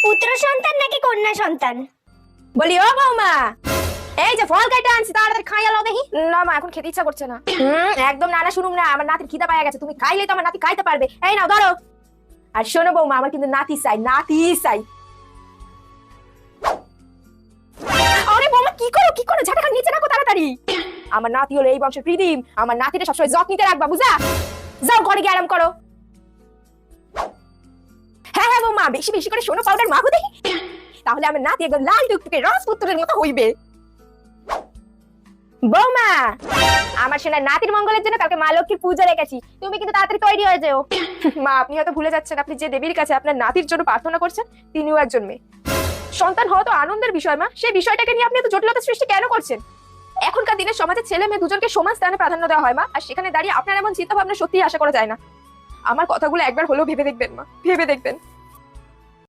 পুত্র সন্তান নাকি কন্যা সন্তান? বলি ও বৌমা, এই যে ফল কেটে আনছি তাড়াতাড়ি খাইয়া লও দেখি। না মা, এখন খেতে ইচ্ছা করছে না। একদম না না, শুনুম না, আমার নাতির খিদা পাওয়া গেছে, তুমি খাইলে তো আমার নাতি খাইতে পারবে। এই নাও ধরো। আর শোনো বৌমা, আমার কিন্তু নাতি চাই, নাতি চাই। আরে বৌমা, কি করো ঝাঁটা নিচে রাখো তাড়াতাড়ি। আমার নাতি হলো এই বংশের প্রীতিম, আমার নাতিটা সবসময় যত্ন নিতে রাখবা, বুঝা? যাও ঘরে গিয়ে আরাম করো। হ্যাঁ হ্যাঁ বৌমা, বেশি বেশি করে সোনো পাউডার মাখো দেখি, তাহলে আমার নাতি একদম লাল টুকটুকে রাজপুত্রের মতো হইবে। বৌমা, আমার সোনার নাতির মঙ্গলের জন্য কালকে মা লক্ষ্মীর পূজা রেখেছি, তুমি কিন্তু তাড়াতাড়ি তৈরি হয়ে যাও। মা, আপনি হয়তো ভুলে যাচ্ছেন, আপনি যে দেবীর কাছে আপনার নাতির জন্য প্রার্থনা করছেন তিনিও একজন মেয়ে। সন্তান হওয়া তো আনন্দের বিষয় মা, সেই বিষয়টাকে নিয়ে আপনি এত জটিলতা সৃষ্টি কেন করছেন? এখনকার দিনে সমাজে ছেলে মেয়ে দুজনকে সমান স্থানে প্রাধান্য দেওয়া হয় মা, আর সেখানে দাঁড়িয়ে আপনার এমন চিন্তা ভাবনা সত্যিই আশা করা যায় না। আমার কথাগুলো একবার হলেও ভেবে দেখবেন মা, ভেবে দেখবেন।